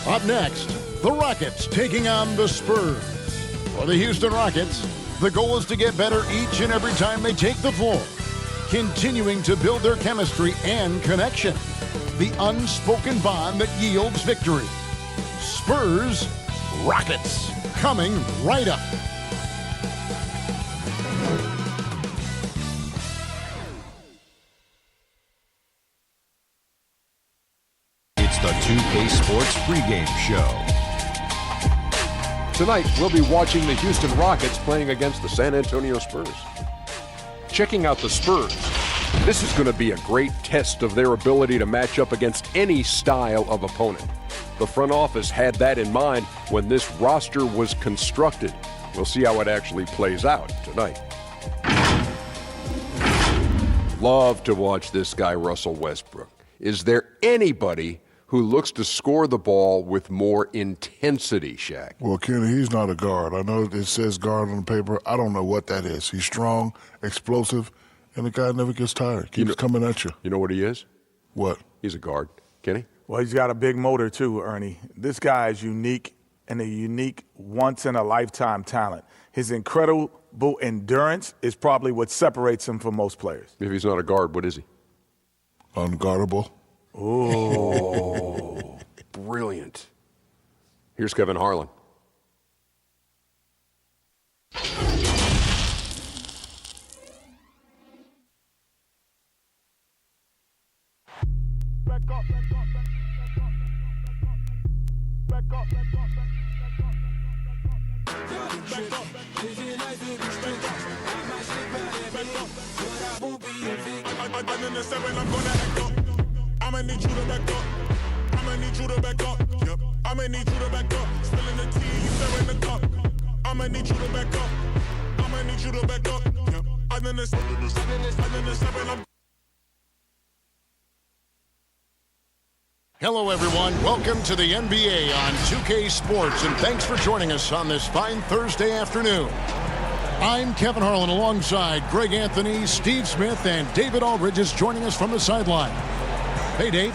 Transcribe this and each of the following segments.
Up next, the Rockets taking on the Spurs. For the Houston Rockets, the goal is to get better each and every time they take the floor, continuing to build their chemistry and connection, the unspoken bond that yields victory. Spurs, Rockets, coming right up. It's the 2K Sports pregame show. Tonight, we'll be watching the Houston Rockets playing against the San Antonio Spurs. Checking out the Spurs. This is going to be a great test of their ability to match up against any style of opponent. The front office had that in mind when this roster was constructed. We'll see how it actually plays out tonight. Love to watch this guy, Russell Westbrook. Is there anybody who looks to score the ball with more intensity, Shaq? Well, Kenny, he's not a guard. I know it says guard on the paper. I don't know what that is. He's strong, explosive, and the guy never gets tired. Keeps coming at you. You know what he is? What? He's a guard. Kenny? Well, he's got a big motor too, Ernie. This guy is unique and a unique once-in-a-lifetime talent. His incredible endurance is probably what separates him from most players. If he's not a guard, what is he? Unguardable. Oh, brilliant. Here's Kevin Harlan. I'ma need you to back up. I'ma need you to back up. Yep. I'ma need you to back up. Spilling the tea, you stirring the cup. I'ma need you to back up. I'ma need you to back up. Yep. I'm in the seven. Hello, everyone. Welcome to the NBA on 2K Sports, and thanks for joining us on this fine Thursday afternoon. I'm Kevin Harlan alongside Greg Anthony, Steve Smith, and David Aldridge is joining us from the sideline. Hey, Dave.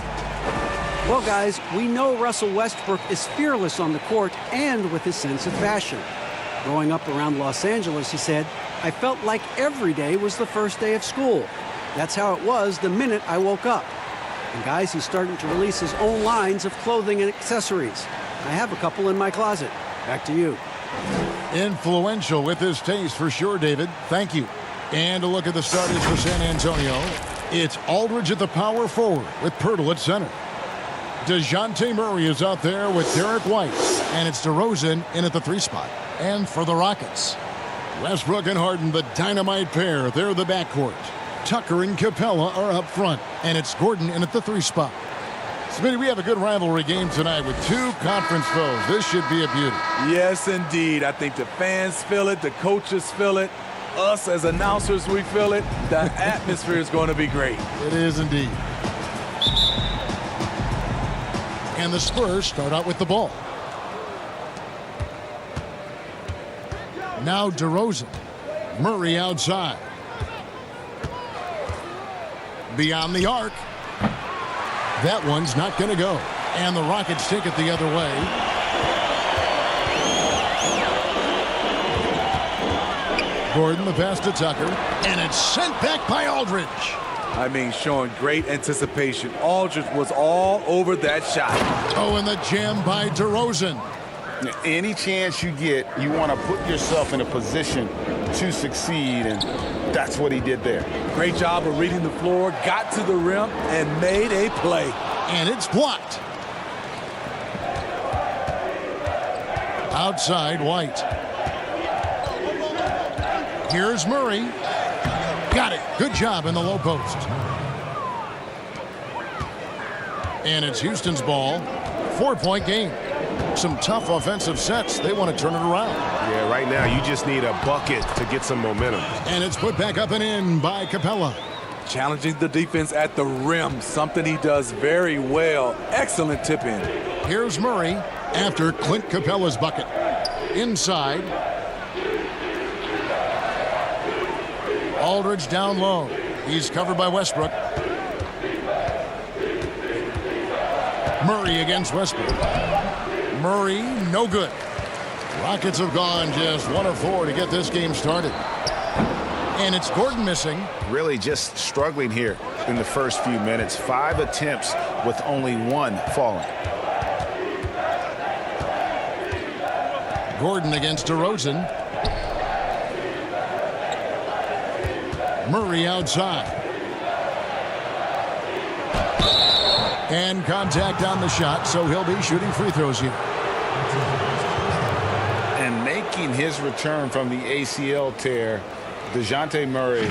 Well, guys, we know Russell Westbrook is fearless on the court and with his sense of fashion. Growing up around Los Angeles, he said, I felt like every day was the first day of school. That's how it was the minute I woke up. And guys, he's starting to release his own lines of clothing and accessories. I have a couple in my closet. Back to you. Influential with his taste for sure, David. Thank you. And a look at the starters for San Antonio. It's Aldridge at the power forward with Pirtle at center. DeJounte Murray is out there with Derek White. And it's DeRozan in at the 3 spot. And for the Rockets, Westbrook and Harden, the dynamite pair. They're the backcourt. Tucker and Capella are up front. And it's Gordon in at the 3 spot. Smitty, we have a good rivalry game tonight with 2 conference foes. This should be a beauty. Yes, indeed. I think the fans feel it. The coaches feel it. Us as announcers, we feel it. The atmosphere is going to be great. It is indeed. And the Spurs start out with the ball. Now DeRozan. Murray outside. Beyond the arc. That one's not going to go. And the Rockets take it the other way. Gordon, the pass to Tucker. And it's sent back by Aldridge. I mean, showing great anticipation. Aldridge was all over that shot. Oh, and the jam by DeRozan. Any chance you get, you want to put yourself in a position to succeed, and that's what he did there. Great job of reading the floor, got to the rim, and made a play. And it's blocked. Outside, White. Here's Murray. Got it. Good job in the low post. And it's Houston's ball. 4-point game. Some tough offensive sets. They want to turn it around. Yeah, right now you just need a bucket to get some momentum. And it's put back up and in by Capella. Challenging the defense at the rim, something he does very well. Excellent tip in. Here's Murray after Clint Capella's bucket. Inside. Aldridge down low. He's covered by Westbrook. Murray against Westbrook. Murray, no good. Rockets have gone just 1 of 4 to get this game started. And it's Gordon missing. Really just struggling here in the first few minutes. 5 attempts with only 1 falling. Gordon against DeRozan. Murray outside. And contact on the shot, so he'll be shooting free throws here. And making his return from the ACL tear, DeJounte Murray,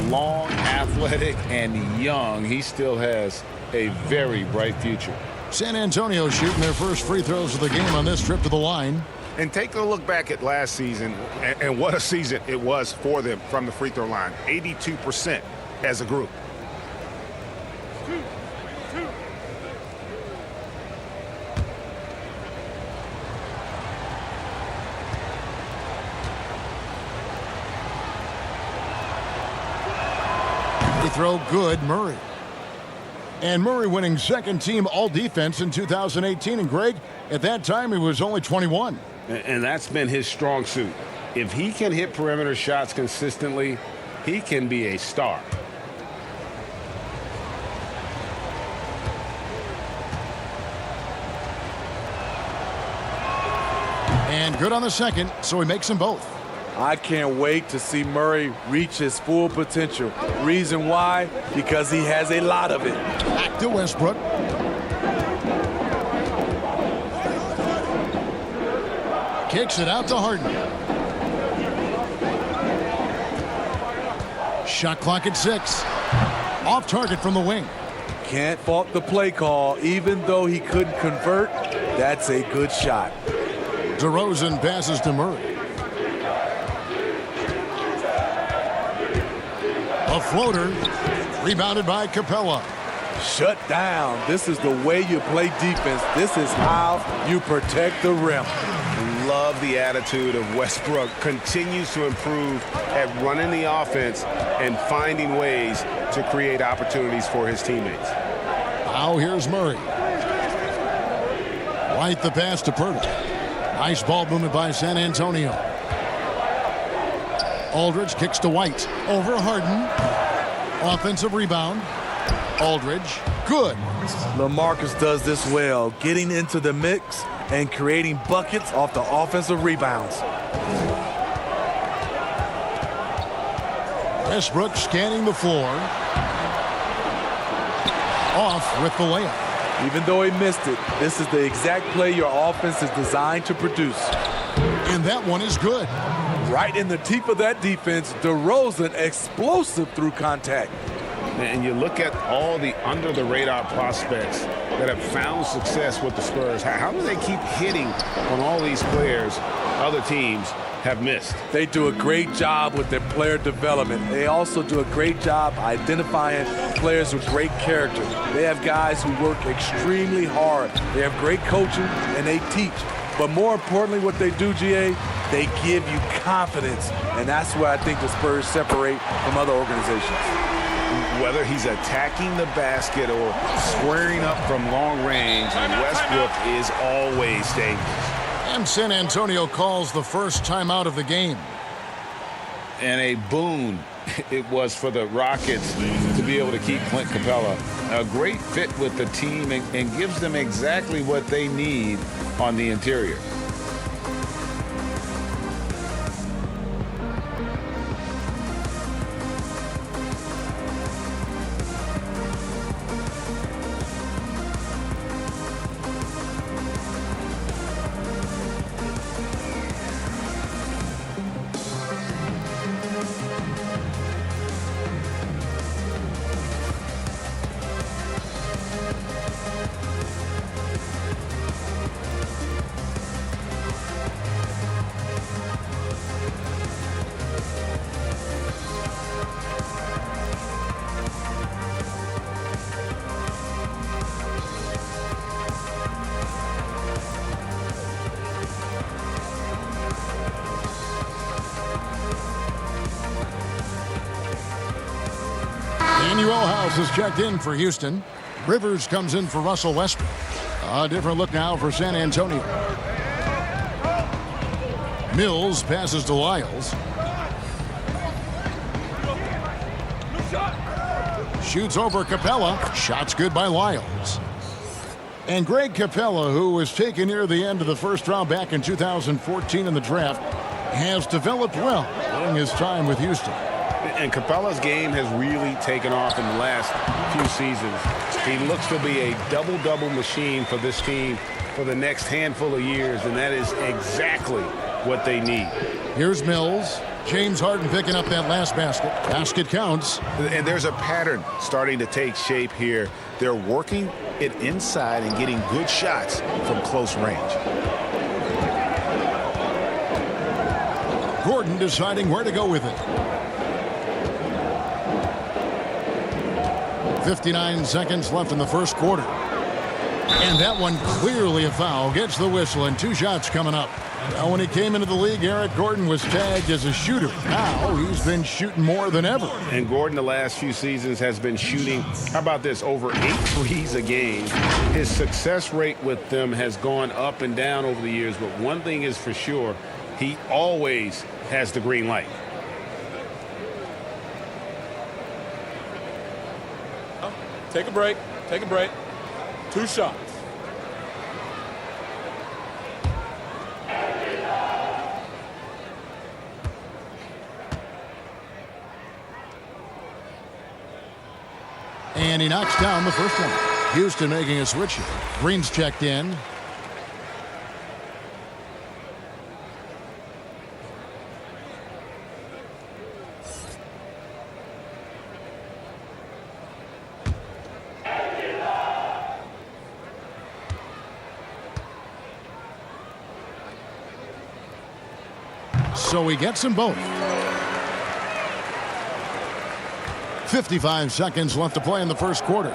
long, athletic, and young. He still has a very bright future. San Antonio shooting their first free throws of the game on this trip to the line. And take a look back at last season, and what a season it was for them from the free throw line. 82% as a group. Free throw good, Murray. And Murray winning second team all defense in 2018. And Greg, at that time he was only 21. And that's been his strong suit. If he can hit perimeter shots consistently, he can be a star. And good on the second, so he makes them both. I can't wait to see Murray reach his full potential. Reason why? Because he has a lot of it. Back to Westbrook. Kicks it out to Harden. Shot clock at 6. Off target from the wing. Can't fault the play call. Even though he couldn't convert, that's a good shot. DeRozan passes to Murray. A floater. Rebounded by Capella. Shut down. This is the way you play defense. This is how you protect the rim. Love the attitude of Westbrook. Continues to improve at running the offense and finding ways to create opportunities for his teammates. Now here's Murray. White the pass to Purtle. Nice ball movement by San Antonio. Aldridge kicks to White. Over Harden. Offensive rebound. Aldridge. Good. LaMarcus does this well, getting into the mix and creating buckets off the offensive rebounds. Westbrook scanning the floor. Off with the layup. Even though he missed it, this is the exact play your offense is designed to produce. And that one is good. Right in the teeth of that defense, DeRozan explosive through contact. And you look at all the under-the-radar prospects that have found success with the Spurs. How do they keep hitting on all these players other teams have missed? They do a great job with their player development. They also do a great job identifying players with great character. They have guys who work extremely hard. They have great coaching, and they teach. But more importantly, what they do, GA, they give you confidence. And that's where I think the Spurs separate from other organizations. Whether he's attacking the basket or squaring up from long range, Westbrook is always dangerous. And San Antonio calls the first timeout of the game. And a boon it was for the Rockets to be able to keep Clint Capella. A great fit with the team and gives them exactly what they need on the interior. House is checked in for Houston. Rivers comes in for Russell Westbrook. A different look now for San Antonio. Mills passes to Lyles. Shoots over Capella. Shot's good by Lyles. And Greg Capella, who was taken near the end of the first round back in 2014 in the draft, has developed well during his time with Houston. And Capella's game has really taken off in the last few seasons. He looks to be a double-double machine for this team for the next handful of years, and that is exactly what they need. Here's Mills. James Harden picking up that last basket. Basket counts. And there's a pattern starting to take shape here. They're working it inside and getting good shots from close range. Gordon deciding where to go with it. 59 seconds left in the first quarter. And that one clearly a foul. Gets the whistle, and 2 shots coming up. Now, when he came into the league, Eric Gordon was tagged as a shooter. Now he's been shooting more than ever. And Gordon the last few seasons has been shooting, how about this, over 8 threes a game. His success rate with them has gone up and down over the years, but one thing is for sure, he always has the green light. Take a break. Take a break. 2 shots. And he knocks down the first one. Houston making a switch here. Green's checked in. So he gets them both. 55 seconds left to play in the first quarter.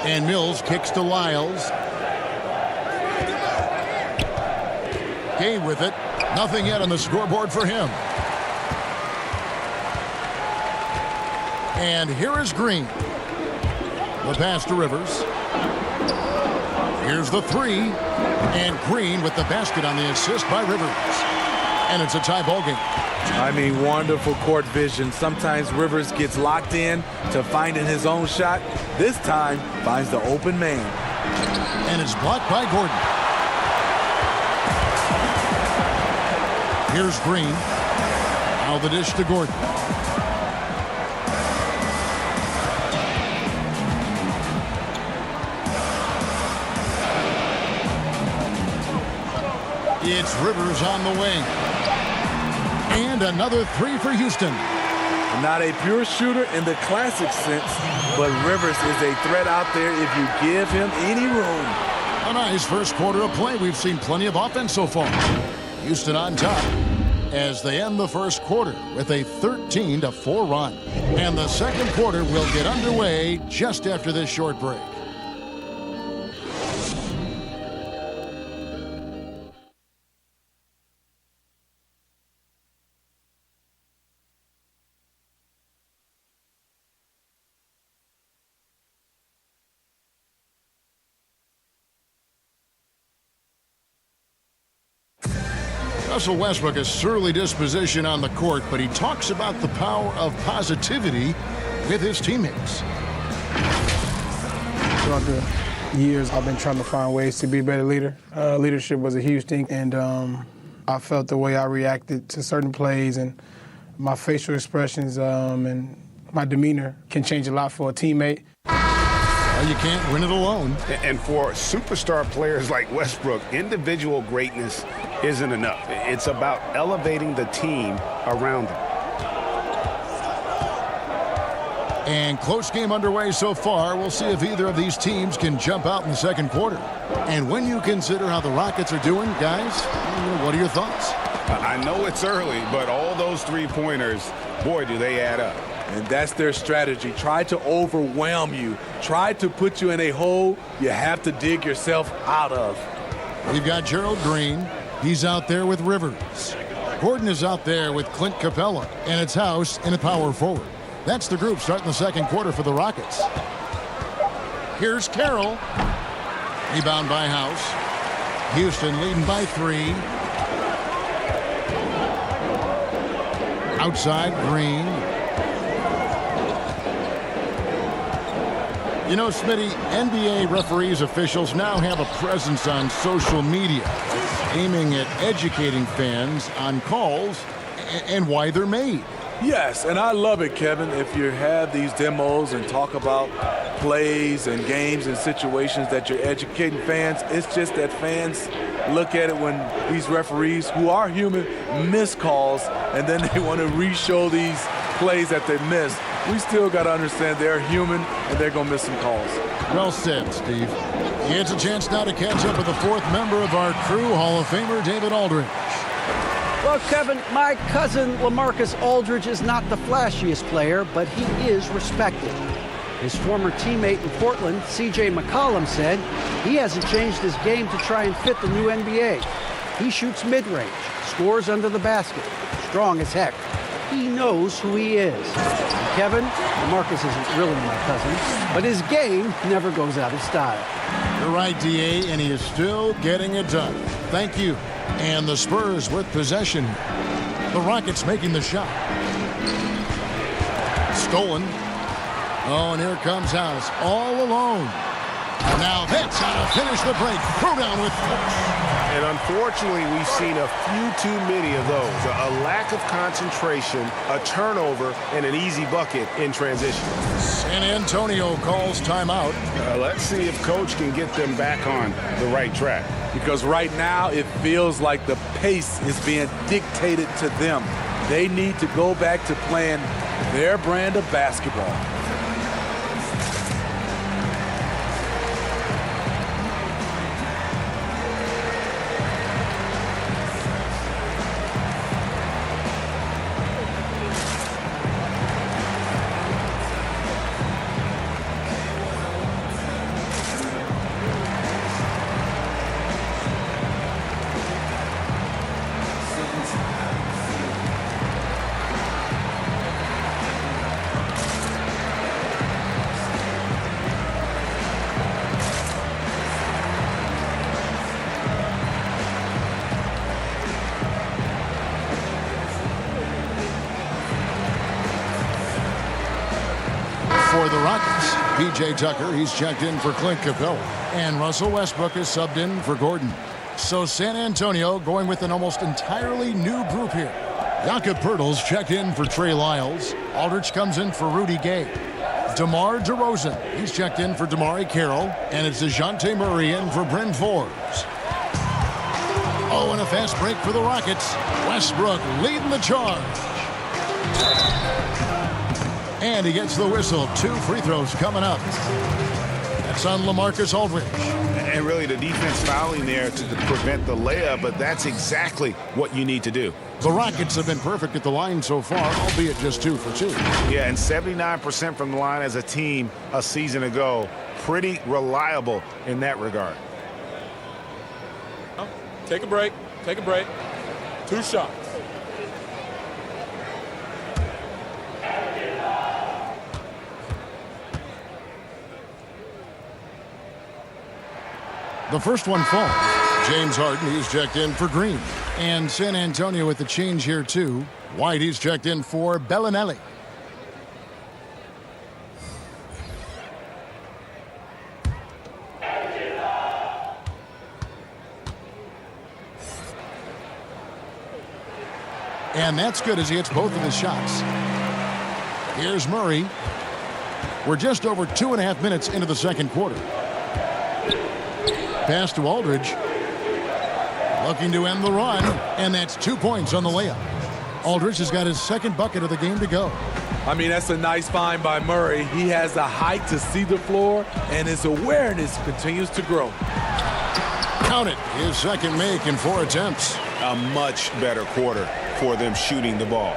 And Mills kicks to Lyles. Gay with it. Nothing yet on the scoreboard for him. And here is Green. The pass to Rivers. Here's the 3. And Green with the basket on the assist by Rivers. And it's a tie ball game. I mean, wonderful court vision. Sometimes Rivers gets locked in to finding his own shot. This time, finds the open man. And it's blocked by Gordon. Here's Green. Now the dish to Gordon. It's Rivers on the wing. And another 3 for Houston. Not a pure shooter in the classic sense, but Rivers is a threat out there if you give him any room. A nice first quarter of play. We've seen plenty of offense so far. Houston on top as they end the first quarter with a 13-4 run. And the second quarter will get underway just after this short break. Russell Westbrook, a surly disposition on the court, but he talks about the power of positivity with his teammates. Throughout the years, I've been trying to find ways to be a better leader. Leadership was a huge thing, and I felt the way I reacted to certain plays and my facial expressions and my demeanor can change a lot for a teammate. Well, you can't win it alone. And for superstar players like Westbrook, individual greatness isn't enough. It's about elevating the team around them. And close game underway so far. We'll see if either of these teams can jump out in the second quarter. And when you consider how the Rockets are doing, guys, what are your thoughts? I know it's early, but all those three-pointers, boy, do they add up. And that's their strategy. Try to overwhelm you. Try to put you in a hole you have to dig yourself out of. We've got Gerald Green. He's out there with Rivers. Gordon is out there with Clint Capella. And it's House in a power forward. That's the group starting the second quarter for the Rockets. Here's Carroll. Rebound by House. Houston leading by 3. Outside, Green. You know, Smitty, NBA referees, officials now have a presence on social media, aiming at educating fans on calls and why they're made. Yes, and I love it, Kevin, if you have these demos and talk about plays and games and situations that you're educating fans. It's just that fans look at it when these referees, who are human, miss calls, and then they want to re-show these plays that they missed. We still got to understand they're human and they're going to miss some calls. Well said, Steve. It's a chance now to catch up with the fourth member of our crew, Hall of Famer David Aldridge. Well, Kevin, my cousin LaMarcus Aldridge is not the flashiest player, but he is respected. His former teammate in Portland, C.J. McCollum, said he hasn't changed his game to try and fit the new NBA. He shoots mid-range, scores under the basket, strong as heck. He knows who he is. And Kevin, LaMarcus isn't really my cousin, but his game never goes out of style. You're right, D.A., and he is still getting it done. Thank you. And the Spurs with possession. The Rockets making the shot. Stolen. Oh, and here comes House all alone. Now that's how to finish the break. Throw down with force. And unfortunately, we've seen a few too many of those. A lack of concentration, a turnover, and an easy bucket in transition. San Antonio calls timeout. Let's see if Coach can get them back on the right track. Because right now it feels like the pace is being dictated to them. They need to go back to playing their brand of basketball. For the Rockets, P.J. Tucker, he's checked in for Clint Capella. And Russell Westbrook is subbed in for Gordon. So San Antonio going with an almost entirely new group here. Jakob Poeltl's checked in for Trey Lyles. Aldridge comes in for Rudy Gay. DeMar DeRozan, he's checked in for DeMar Carroll. And it's DeJounte Murray in for Bryn Forbes. Oh, and a fast break for the Rockets. Westbrook leading the charge. And he gets the whistle. 2 free throws coming up. That's on LaMarcus Aldridge. And really the defense fouling there to prevent the layup, but that's exactly what you need to do. The Rockets have been perfect at the line so far, albeit just 2 for 2. Yeah, and 79% from the line as a team a season ago. Pretty reliable in that regard. Take a break. Take a break. 2 shots. The first one falls. James Harden, he's checked in for Green. And San Antonio with the change here, too. White, he's checked in for Bellinelli. And that's good as he hits both of his shots. Here's Murray. We're just over 2.5 minutes into the second quarter. Pass to Aldridge. Looking to end the run, and that's 2 points on the layup. Aldridge has got his second bucket of the game to go. I mean, that's a nice find by Murray. He has the height to see the floor, and his awareness continues to grow. Count it. His second make in 4 attempts. A much better quarter for them shooting the ball.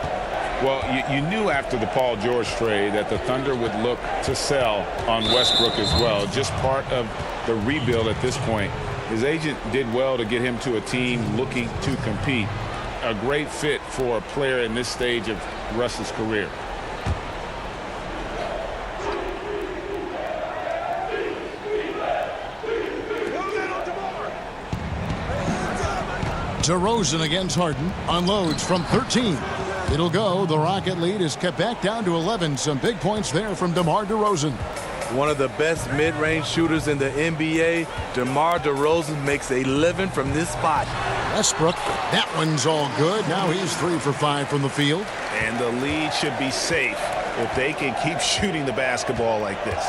Well, you knew after the Paul George trade that the Thunder would look to sell on Westbrook as well. Just part of the rebuild at this point. His agent did well to get him to a team looking to compete. A great fit for a player in this stage of Russ's career. DeRozan against Harden. Unloads from 13. It'll go. The Rocket lead is kept back down to 11. Some big points there from DeMar DeRozan. One of the best mid-range shooters in the NBA, DeMar DeRozan makes a living from this spot. Westbrook, that one's all good. Now he's 3 for 5 from the field. And the lead should be safe if they can keep shooting the basketball like this.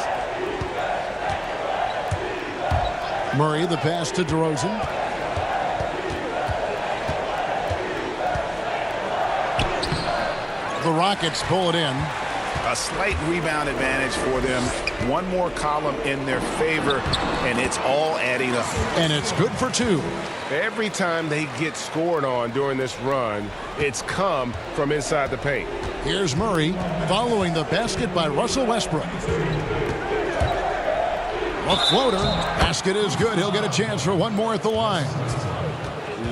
Murray, the pass to DeRozan. The Rockets pull it in. A slight rebound advantage for them. One more column in their favor, and it's all adding up. And it's good for 2. Every time they get scored on during this run, it's come from inside the paint. Here's Murray following the basket by Russell Westbrook. A floater. Basket is good. He'll get a chance for one more at the line.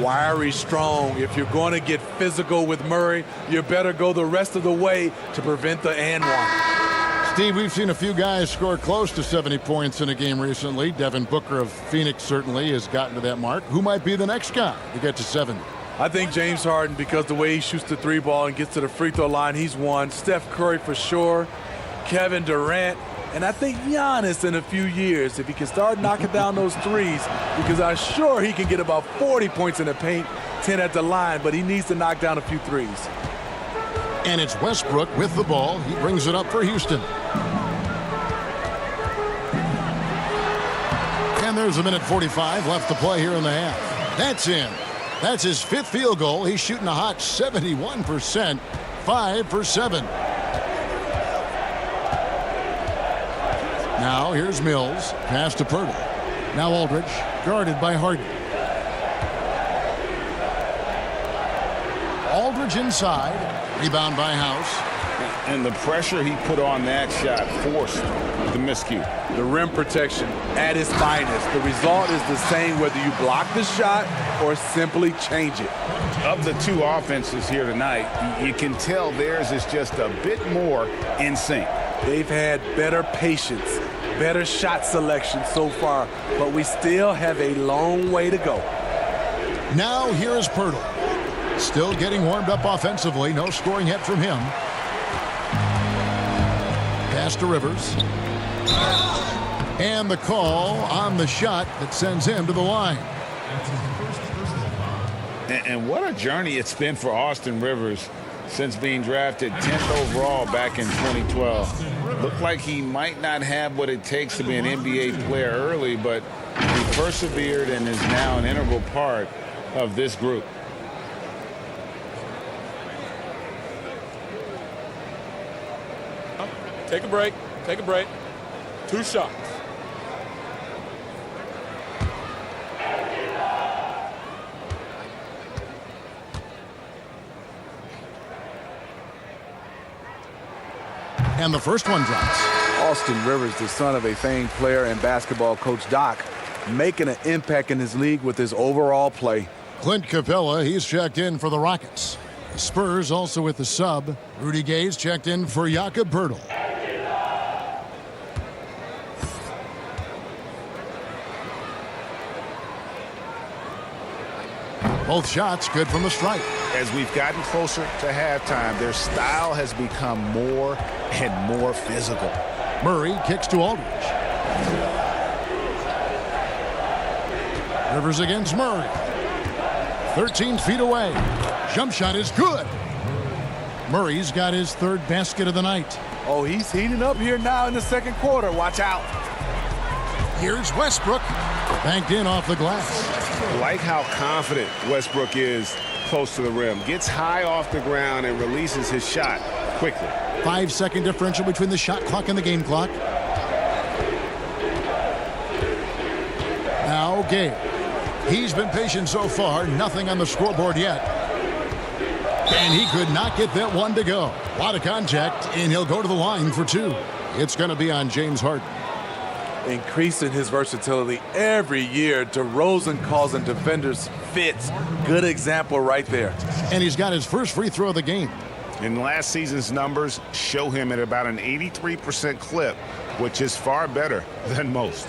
Wiry strong. If you're going to get physical with Murray, you better go the rest of the way to prevent the and one. Steve, we've seen a few guys score close to 70 points in a game recently. Devin Booker of Phoenix certainly has gotten to that mark. Who might be the next guy to get to 70? I think James Harden, because the way he shoots the 3-ball and gets to the free throw line, he's one. Steph Curry for sure. Kevin Durant. And I think Giannis in a few years, if he can start knocking down those threes, because I'm sure he can get about 40 points in the paint, 10 at the line, but he needs to knock down a few threes. And it's Westbrook with the ball. He brings it up for Houston. And there's a minute 45 left to play here in the half. That's in. That's his 5th field goal. He's shooting a hot 71%, 5 for 7. Now here's Mills. Pass to Pirtle. Now Aldridge, guarded by Harden. Aldridge inside. Rebound by House. And the pressure he put on that shot forced the miscue. The rim protection at its finest. The result is the same whether you block the shot or simply change it. Of the two offenses here tonight, you can tell theirs is just a bit more in sync. They've had better patience, better shot selection so far, but we still have a long way to go. Now here's Pirtle. Still getting warmed up offensively. No scoring yet from him. Pass to Rivers. And the call on the shot that sends him to the line. And what a journey it's been for Austin Rivers since being drafted 10th overall back in 2012. Looked like he might not have what it takes to be an NBA player early, but he persevered and is now an integral part of this group. Take a break. Take a break. 2 shots. And the first one drops. Austin Rivers, the son of a famed player and basketball coach Doc, making an impact in his league with his overall play. Clint Capella, he's checked in for the Rockets. The Spurs also with the sub. Rudy Gay's checked in for Jakob Poeltl. Both shots good from the stripe. As we've gotten closer to halftime, their style has become more and more physical. Murray kicks to Aldridge. Rivers against Murray. 13 feet away. Jump shot is good. Murray's got his 3rd basket of the night. Oh, he's heating up here now in the second quarter. Watch out. Here's Westbrook. Banked in off the glass. Like how confident Westbrook is close to the rim. Gets high off the ground and releases his shot quickly. 5-second differential between the shot clock and the game clock. Now Gay. He's been patient so far. Nothing on the scoreboard yet. And he could not get that one to go. A lot of contact, and he'll go to the line for 2. It's going to be on James Harden. Increasing his versatility every year. DeRozan causing defenders fits. Good example right there. And he's got his first free throw of the game. And last season's numbers show him at about an 83% clip, which is far better than most.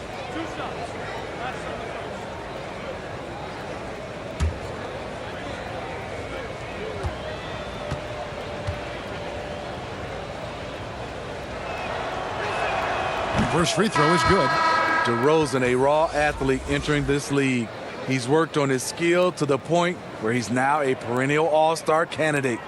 First free throw is good. DeRozan, a raw athlete entering this league. He's worked on his skill to the point where he's now a perennial all-star candidate.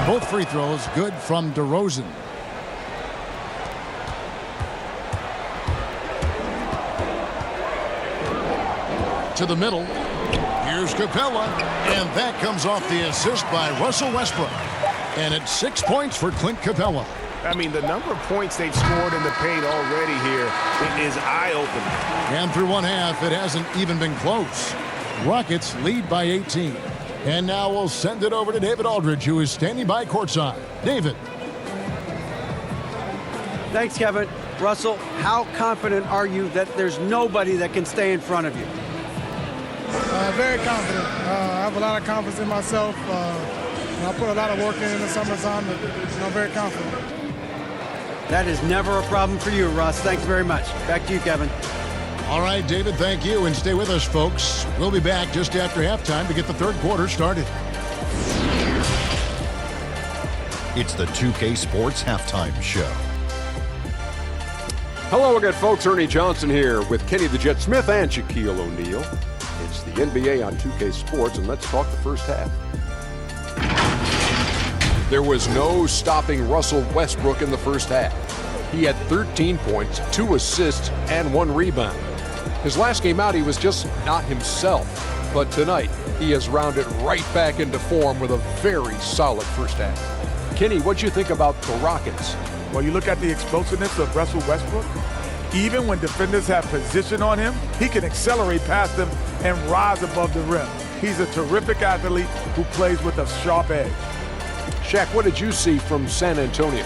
Both free throws good from DeRozan. To the middle. Here's Capella. And that comes off the assist by Russell Westbrook. And it's 6 points for Clint Capella. I mean, the number of points they've scored in the paint already here is eye-opening. And through one half, it hasn't even been close. Rockets lead by 18. And now we'll send it over to David Aldridge, who is standing by courtside. David. Thanks, Kevin. Russell, how confident are you that there's nobody that can stay in front of you? Very confident. I have a lot of confidence in myself. I put a lot of work in the summertime, but I'm very confident. That is never a problem for you, Russ. Thanks very much. Back to you, Kevin. All right, David, thank you. And stay with us, folks. We'll be back just after halftime to get the third quarter started. It's the 2K Sports Halftime Show. Hello again, folks. Ernie Johnson here with Kenny the Jet Smith and Shaquille O'Neal. It's the NBA on 2K Sports, and let's talk the first half. There was no stopping Russell Westbrook in the first half. He had 13 points, 2 assists, and 1 rebound. His last game out, he was just not himself. But tonight, he has rounded right back into form with a very solid first half. Kenny, what'd you think about the Rockets? Well, you look at the explosiveness of Russell Westbrook. Even when defenders have position on him, he can accelerate past them and rise above the rim. He's a terrific athlete who plays with a sharp edge. Shaq, what did you see from San Antonio?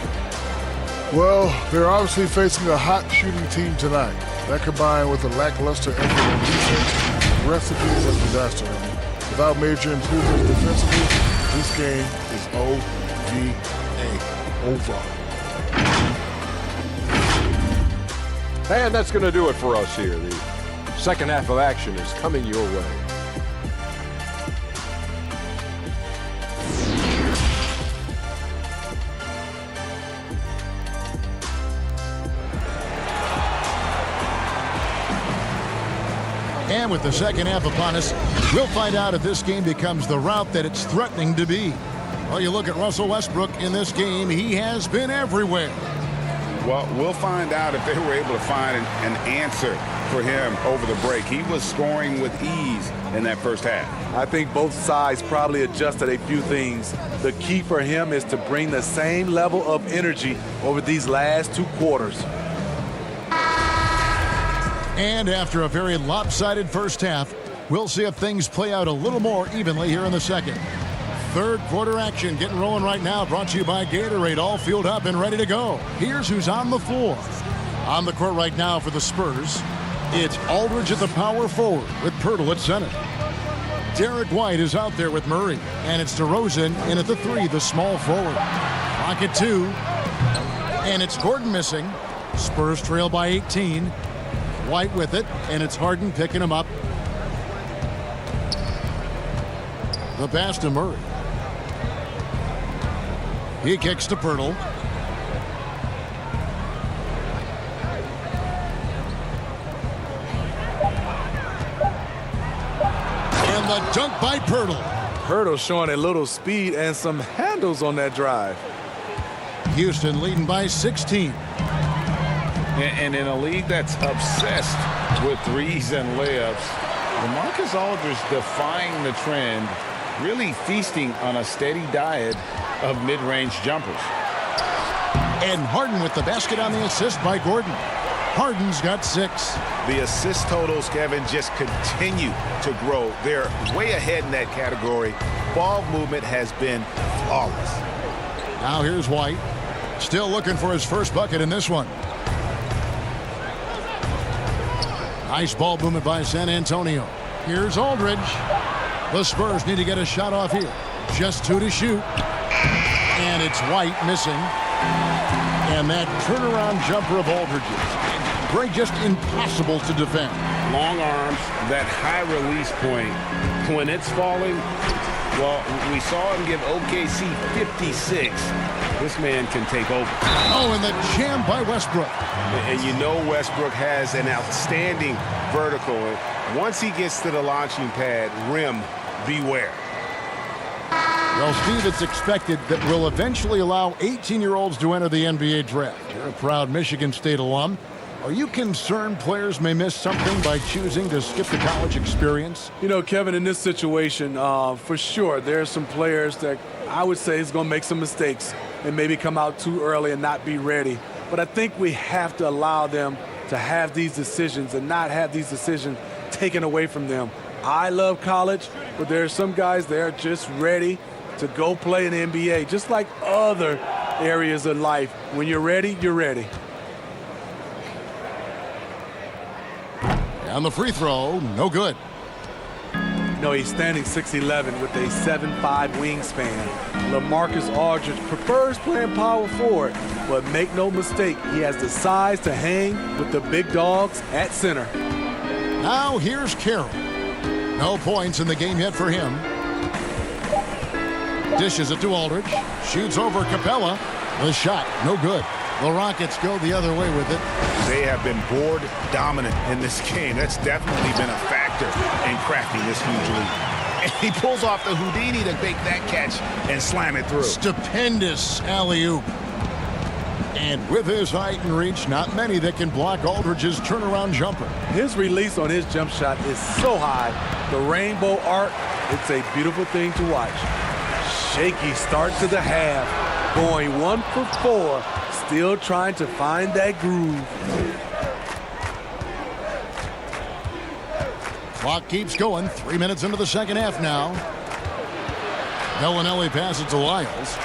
Well, they're obviously facing a hot shooting team tonight. That combined with a lackluster effort on defense, recipe for disaster. Without major improvements defensively, this game is over. And that's going to do it for us here. The second half of action is coming your way. And with the second half upon us, we'll find out if this game becomes the route that it's threatening to be. Well, you look at Russell Westbrook in this game, he has been everywhere. Well, we'll find out if they were able to find an answer for him over the break. He was scoring with ease in that first half. I think both sides probably adjusted a few things. The key for him is to bring the same level of energy over these last 2 quarters. And after a very lopsided first half, we'll see if things play out a little more evenly here in the second. Third quarter action getting rolling right now, brought to you by Gatorade, all fueled up and ready to go. Here's who's on the floor. On the court right now for the Spurs, it's Aldridge at the power forward with Pirtle at center. Derek White is out there with Murray, and it's DeRozan in at the 3, the small forward. Pocket 2, and it's Gordon missing. Spurs trail by 18. White with it, and it's Harden picking him up. The pass to Murray. He kicks to Pirtle. And the dunk by Pirtle. Pirtle showing a little speed and some handles on that drive. Houston leading by 16. And in a league that's obsessed with threes and layups, LaMarcus Aldridge defying the trend, really feasting on a steady diet of mid-range jumpers. And Harden with the basket on the assist by Gordon. Harden's got 6. The assist totals, Kevin, just continue to grow. They're way ahead in that category. Ball movement has been flawless. Now here's White. Still looking for his first bucket in this one. Nice ball movement by San Antonio. Here's Aldridge. The Spurs need to get a shot off here. Just 2 to shoot. And it's White missing. And that turnaround jumper of Aldridge's. Greg, just impossible to defend. Long arms, that high release point, when it's falling, well, we saw him give OKC 56. This man can take over. Oh, and the jam by Westbrook. And you know Westbrook has an outstanding vertical. Once he gets to the launching pad, rim, beware. Well, Steve, it's expected that we'll eventually allow 18-year-olds to enter the NBA draft. You're a proud Michigan State alum. Are you concerned players may miss something by choosing to skip the college experience? You know, Kevin, in this situation, for sure, there are some players that I would say is going to make some mistakes and maybe come out too early and not be ready. But I think we have to allow them to have these decisions and not have these decisions taken away from them. I love college, but there are some guys that are just ready to go play in the NBA, just like other areas of life. When you're ready, you're ready. And the free throw, no good. No, he's standing 6'11" with a 7'5" wingspan. LaMarcus Aldridge prefers playing power forward, but make no mistake, he has the size to hang with the big dogs at center. Now here's Carroll. No points in the game yet for him. Dishes it to Aldridge. Shoots over Capella. The shot, no good. The Rockets go the other way with it. They have been board dominant in this game. That's definitely been a factor in crafting this huge lead. And he pulls off the Houdini to make that catch and slam it through. Stupendous alley-oop. And with his height and reach, not many that can block Aldridge's turnaround jumper. His release on his jump shot is so high. The rainbow arc, it's a beautiful thing to watch. Shaky start to the half, going 1 for 4. Still trying to find that groove. Clock keeps going. 3 minutes into the second half now. Bellinelli passes to Lyles.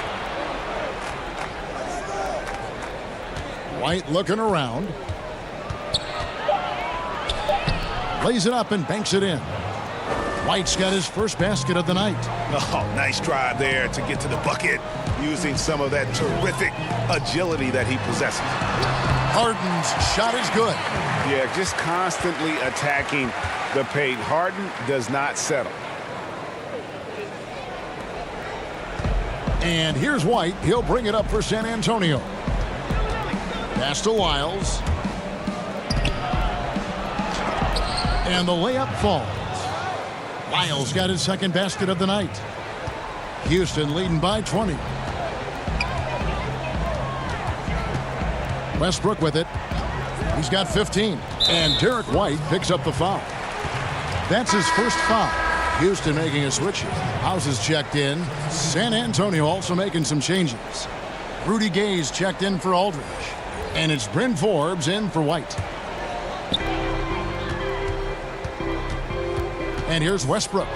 White looking around. Lays it up and banks it in. White's got his first basket of the night. Oh, nice drive there to get to the bucket, using some of that terrific agility that he possesses. Harden's shot is good. Yeah, just constantly attacking the paint. Harden does not settle. And here's White. He'll bring it up for San Antonio. Pass to Lyles. And the layup falls. Lyles got his second basket of the night. Houston leading by 20. Westbrook with it. He's got 15. And Derek White picks up the foul. That's his first foul. Houston making a switch. House is checked in. San Antonio also making some changes. Rudy Gay's checked in for Aldridge. And it's Bryn Forbes in for White. And here's Westbrook.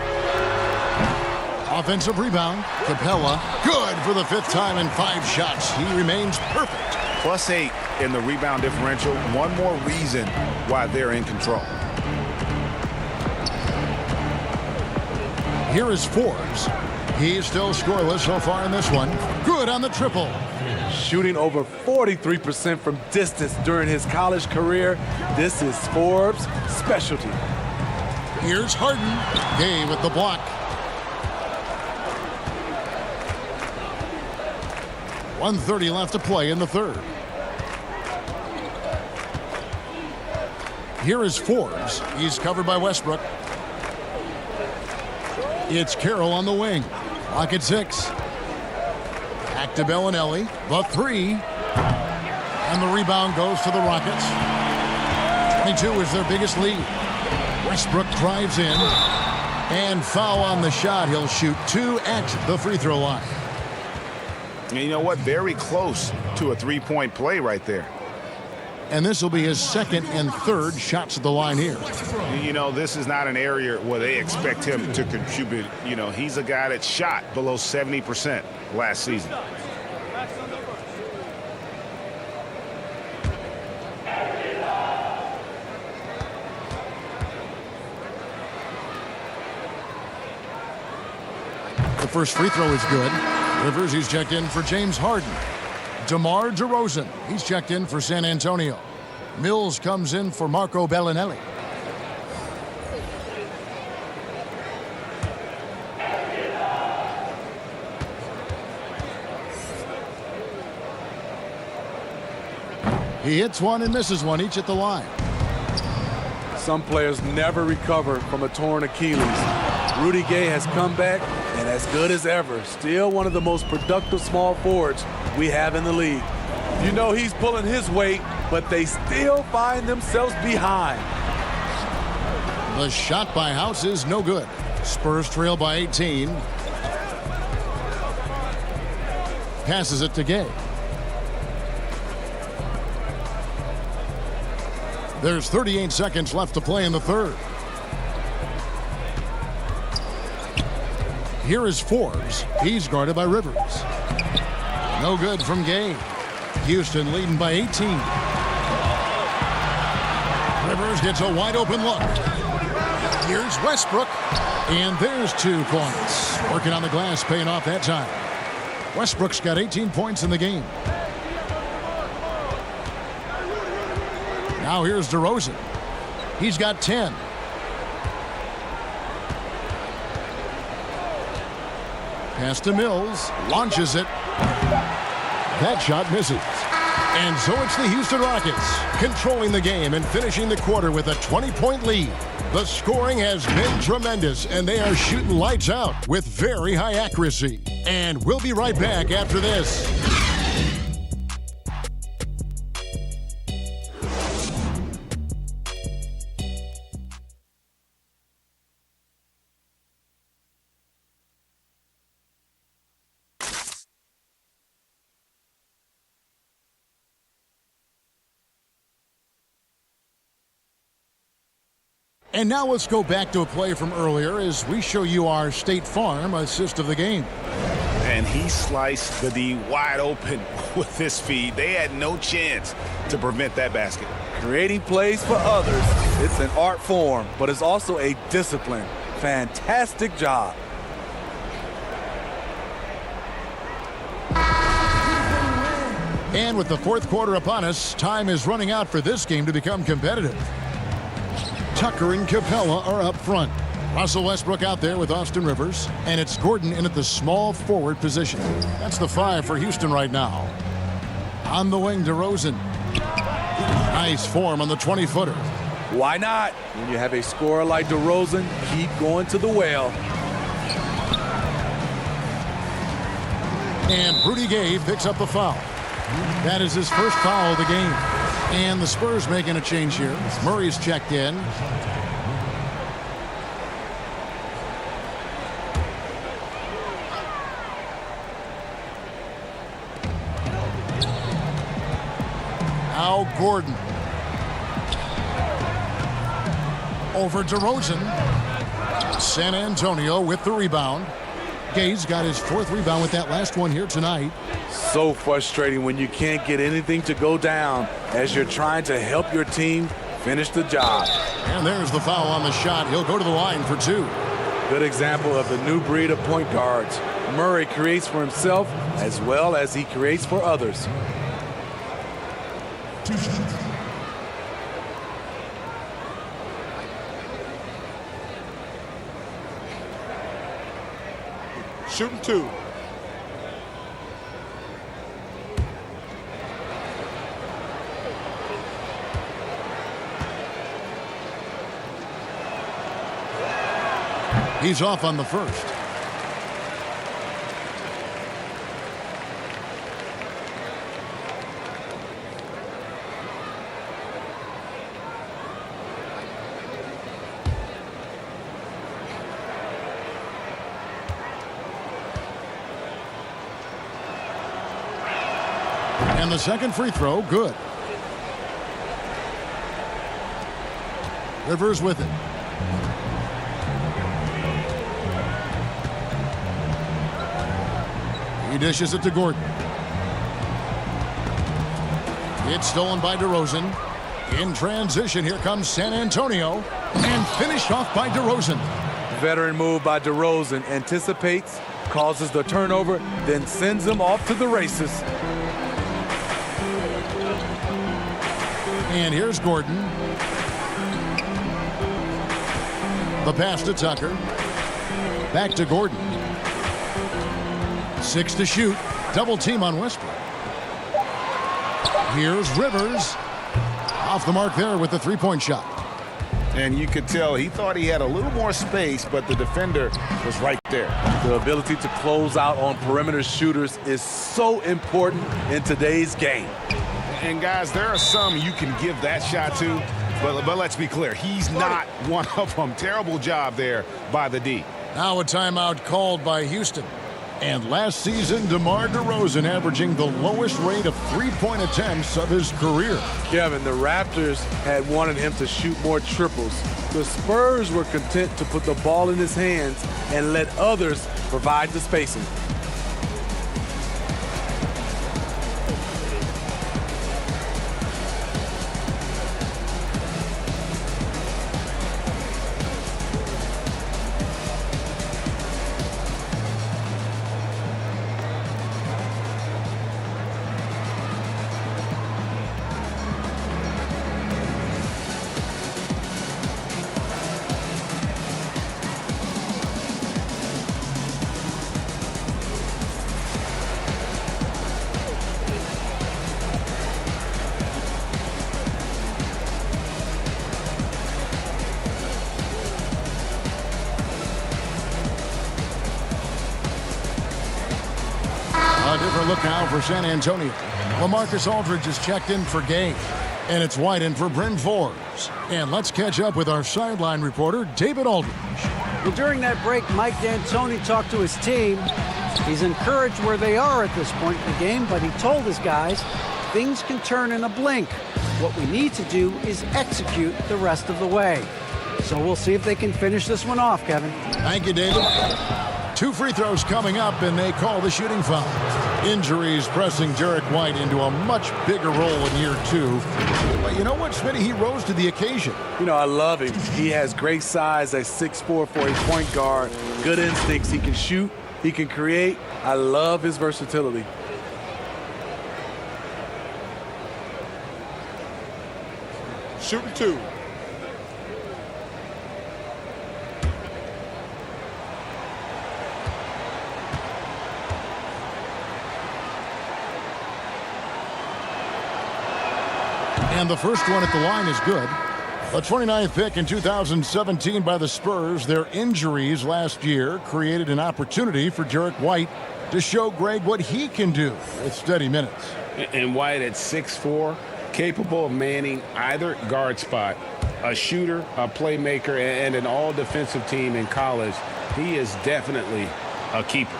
Offensive rebound. Capella. Good for the 5th time in 5 shots. He remains perfect. +8 in the rebound differential. One more reason why they're in control. Here is Forbes. He's still scoreless so far in this one. Good on the triple. Shooting over 43% from distance during his college career. This is Forbes' specialty. Here's Harden. Gay with the block. .130 left to play in the third. Here is Forbes. He's covered by Westbrook. It's Carroll on the wing. Clock at 6. Back to Bellinelli. The 3. And the rebound goes to the Rockets. 22 is their biggest lead. Westbrook drives in. And foul on the shot. He'll shoot 2 at the free throw line. And you know what? Very close to a three-point play right there. And this will be his second and third shots at the line here. You know, this is not an area where they expect him to contribute. You know, he's a guy that shot below 70% last season. The first free throw is good. Rivers, he's checked in for James Harden. DeMar DeRozan, he's checked in for San Antonio. Mills comes in for Marco Bellinelli. He hits one and misses one, each at the line. Some players never recover from a torn Achilles. Rudy Gay has come back and as good as ever. Still one of the most productive small forwards we have in the league. You know he's pulling his weight, but they still find themselves behind. The shot by House is no good. Spurs trail by 18. Passes it to Gay. There's 38 seconds left to play in the third. Here is Forbes. He's guarded by Rivers. No good from Gay. Houston leading by 18. Rivers gets a wide open look. Here's Westbrook. And there's 2 points. Working on the glass, paying off that time. Westbrook's got 18 points in the game. Now here's DeRozan. He's got 10. Pass to Mills. Launches it. That shot misses. And so it's the Houston Rockets controlling the game and finishing the quarter with a 20-point lead. The scoring has been tremendous, and they are shooting lights out with very high accuracy. And we'll be right back after this. And now let's go back to a play from earlier as we show you our State Farm assist of the game. And he sliced the D wide open with his feed. They had no chance to prevent that basket. Creating plays for others, it's an art form, but it's also a discipline. Fantastic job. And with the fourth quarter upon us, time is running out for this game to become competitive. Tucker and Capella are up front. Russell Westbrook out there with Austin Rivers. And it's Gordon in at the small forward position. That's the 5 for Houston right now. On the wing, DeRozan. Nice form on the 20-footer. Why not? When you have a scorer like DeRozan, keep going to the well. And Rudy Gay picks up the foul. That is his first foul of the game. And the Spurs making a change here. Murray's checked in. Now Gordon. Over DeRozan. San Antonio with the rebound. Gay's got his 4th rebound with that last one here tonight. So frustrating when you can't get anything to go down as you're trying to help your team finish the job. And there's the foul on the shot. He'll go to the line for 2. Good example of the new breed of point guards. Murray creates for himself as well as he creates for others. Shooting 2. He's off on the first. And the second free throw, good. Rivers with it. He dishes it to Gordon. It's stolen by DeRozan. In transition, here comes San Antonio. And finished off by DeRozan. Veteran move by DeRozan. Anticipates, causes the turnover, then sends him off to the races. And here's Gordon. The pass to Tucker. Back to Gordon. 6 to shoot. Double team on Westbrook. Here's Rivers. Off the mark there with the three-point shot. And you could tell he thought he had a little more space, but the defender was right there. The ability to close out on perimeter shooters is so important in today's game. And guys, there are some you can give that shot to, but let's be clear, he's not one of them. Terrible job there by the D. Now a timeout called by Houston. And last season, DeMar DeRozan averaging the lowest rate of three-point attempts of his career. Kevin, the Raptors had wanted him to shoot more triples. The Spurs were content to put the ball in his hands and let others provide the spacing. A different look now for San Antonio. LaMarcus Aldridge is checked in for game. And it's White in for Bryn Forbes. And let's catch up with our sideline reporter, David Aldridge. Well, during that break, Mike D'Antoni talked to his team. He's encouraged where they are at this point in the game, but he told his guys things can turn in a blink. What we need to do is execute the rest of the way. So we'll see if they can finish this one off, Kevin. Thank you, David. 2 free throws coming up, and they call the shooting foul. Injuries pressing Derek White into a much bigger role in year 2. But you know what, Smitty? He rose to the occasion. You know, I love him. He has great size at 6'4" for a point guard. Good instincts. He can shoot. He can create. I love his versatility. Shooting 2. And the first one at the line is good. A 29th pick in 2017 by the Spurs. Their injuries last year created an opportunity for Derek White to show Greg what he can do with steady minutes. And White at 6'4", capable of manning either guard spot, a shooter, a playmaker, and an all-defensive team in college. He is definitely a keeper.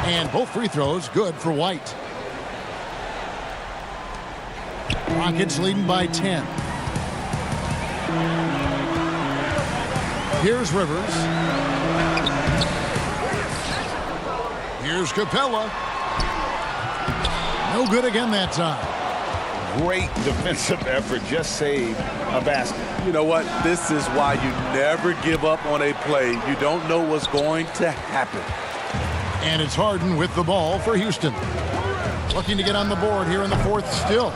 And both free throws good for White. Rockets leading by 10. Here's Rivers. Here's Capella. No good again that time. Great defensive effort, just saved a basket. You know what? This is why you never give up on a play. You don't know what's going to happen. And it's Harden with the ball for Houston. Looking to get on the board here in the fourth still.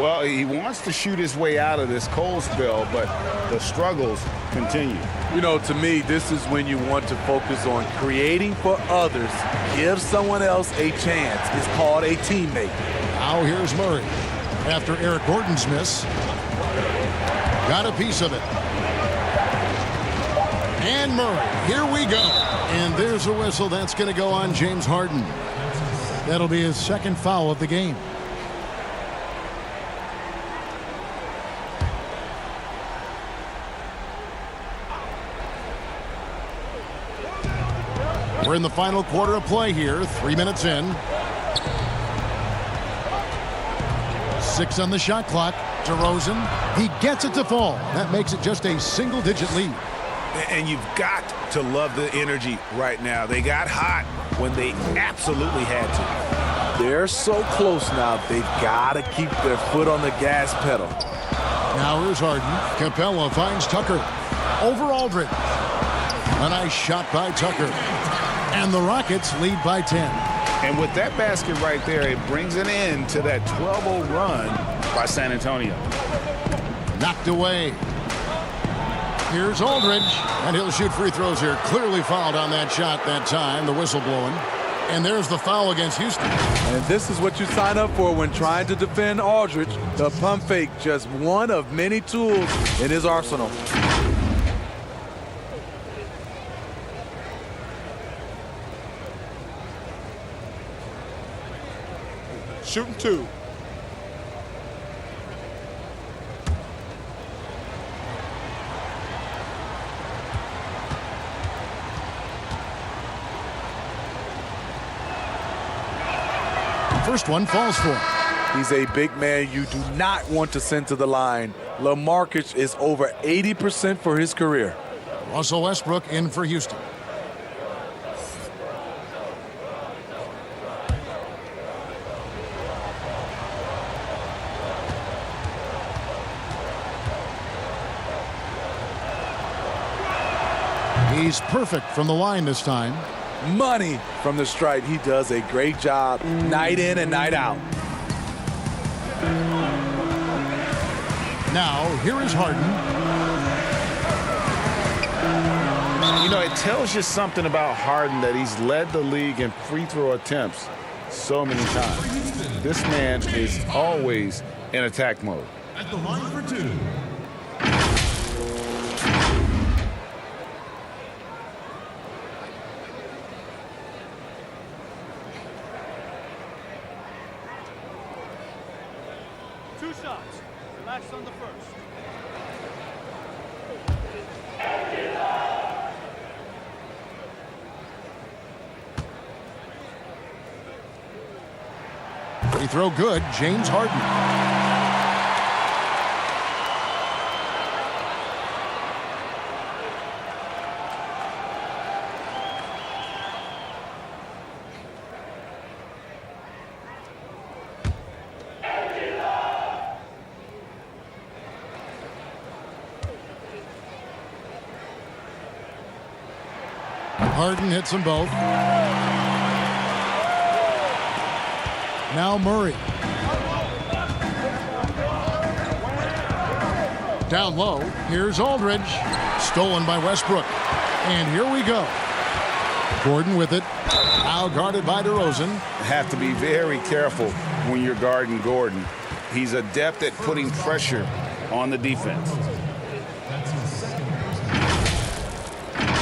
Well, he wants to shoot his way out of this cold spell, but the struggles continue. You know, to me, this is when you want to focus on creating for others. Give someone else a chance. It's called a teammate. Now here's Murray. After Eric Gordon's miss. Got a piece of it. And Murray, here we go. And there's a whistle that's going to go on James Harden. That'll be his second foul of the game. We're in the final quarter of play here, 3 minutes in. 6 on the shot clock. DeRozan, he gets it to fall. That makes it just a single-digit lead. And you've got to love the energy right now. They got hot when they absolutely had to. They're so close now, they've got to keep their foot on the gas pedal. Now here's Harden. Capella finds Tucker. Over Aldridge. A nice shot by Tucker. And the Rockets lead by 10. And with that basket right there, it brings an end to that 12-0 run by San Antonio. Knocked away. Here's Aldridge, and he'll shoot free throws here. Clearly fouled on that shot that time, the whistle blowing. And there's the foul against Houston. And this is what you sign up for when trying to defend Aldridge. The pump fake, just one of many tools in his arsenal. Shooting 2. First one falls for him. He's a big man you do not want to send to the line. LaMarcus is over 80% for his career. Russell Westbrook in for Houston. He's perfect from the line this time. Money from the stripe. He does a great job night in and night out. Now, here is Harden. You know, it tells you something about Harden that he's led the league in free throw attempts so many times. This man is always in attack mode. At the line for 2. Two shots. Relax on the first. Free throw good, James Harden. Harden hits them both. Now Murray. Down low, here's Aldridge. Stolen by Westbrook. And here we go. Gordon with it. Now guarded by DeRozan. Have to be very careful when you're guarding Gordon. He's adept at putting pressure on the defense.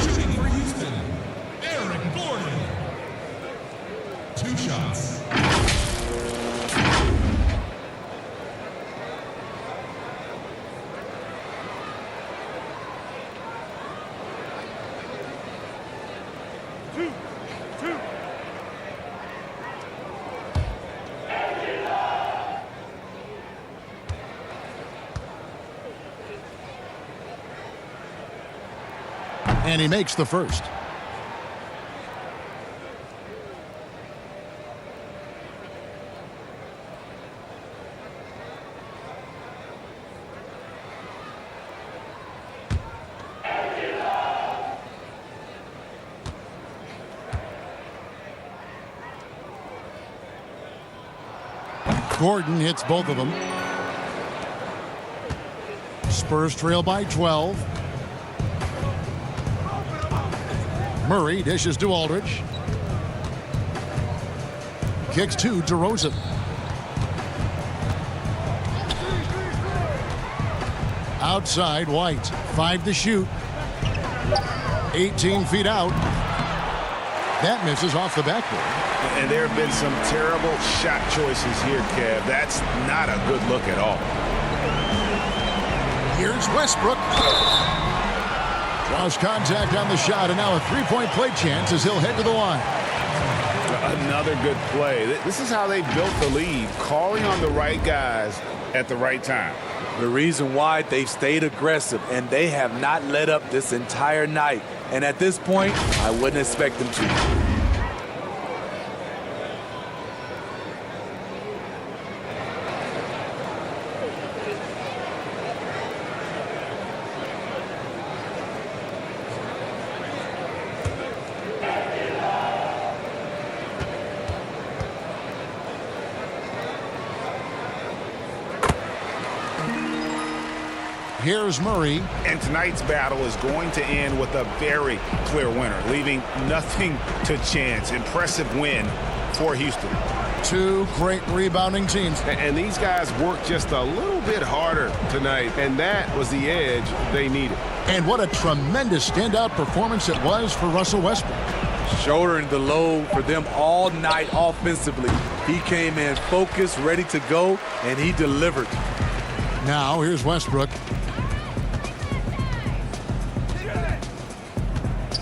Shooting for Houston, Eric Gordon. 2 shots. And he makes the first. Gordon hits both of them. Spurs trail by 12. Murray dishes to Aldridge. Kicks to DeRozan. Outside, White. 5 to shoot. 18 feet out. That misses off the backboard. And there have been some terrible shot choices here, Kev. That's not a good look at all. Here's Westbrook. Draws contact on the shot, and now a three-point play chance as he'll head to the line. Another good play. This is how they built the lead, calling on the right guys at the right time. The reason why they've stayed aggressive, and they have not let up this entire night. And at this point, I wouldn't expect them to. Here's Murray. And tonight's battle is going to end with a very clear winner, leaving nothing to chance. Impressive win for Houston. Two great rebounding teams. And these guys worked just a little bit harder tonight, and that was the edge they needed. And what a tremendous standout performance it was for Russell Westbrook. Shouldering the load for them all night offensively. He came in focused, ready to go, and he delivered. Now here's Westbrook.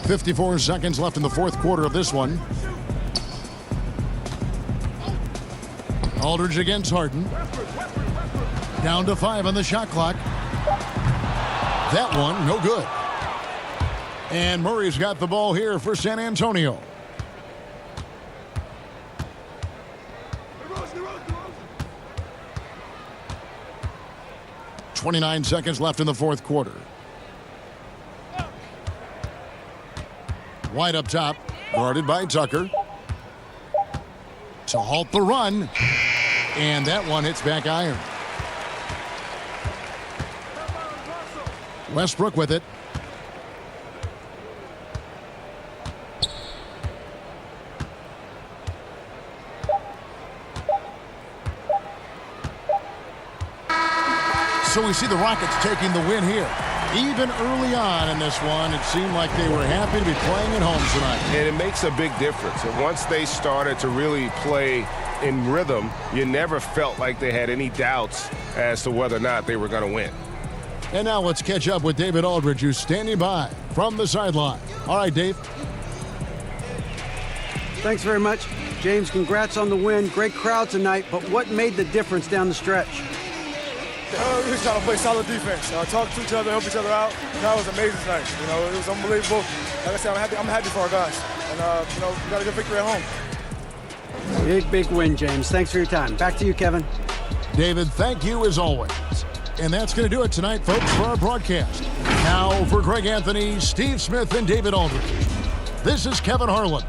54 seconds left in the fourth quarter of this one. Aldridge against Harden. Down to 5 on the shot clock. That one, no good. And Murray's got the ball here for San Antonio. .29 seconds left in the fourth quarter. White up top, guarded by Tucker. To halt the run. And that one hits back iron. Westbrook with it. So we see the Rockets taking the win here. Even early on in this one, it seemed like they were happy to be playing at home tonight. And it makes a big difference. And once they started to really play in rhythm, you never felt like they had any doubts as to whether or not they were going to win. And now let's catch up with David Aldridge, who's standing by from the sideline. All right, Dave. Thanks very much. James, congrats on the win. Great crowd tonight, but what made the difference down the stretch? We just trying to play solid defense. Talk to each other, help each other out. That was amazing tonight. You know, it was unbelievable. Like I said, I'm happy for our guys. And, you know, we got a good victory at home. Big win, James. Thanks for your time. Back to you, Kevin. David, thank you as always. And that's going to do it tonight, folks, for our broadcast. Now for Greg Anthony, Steve Smith, and David Aldridge. This is Kevin Harlan.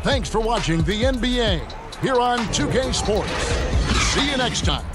Thanks for watching the NBA here on 2K Sports. See you next time.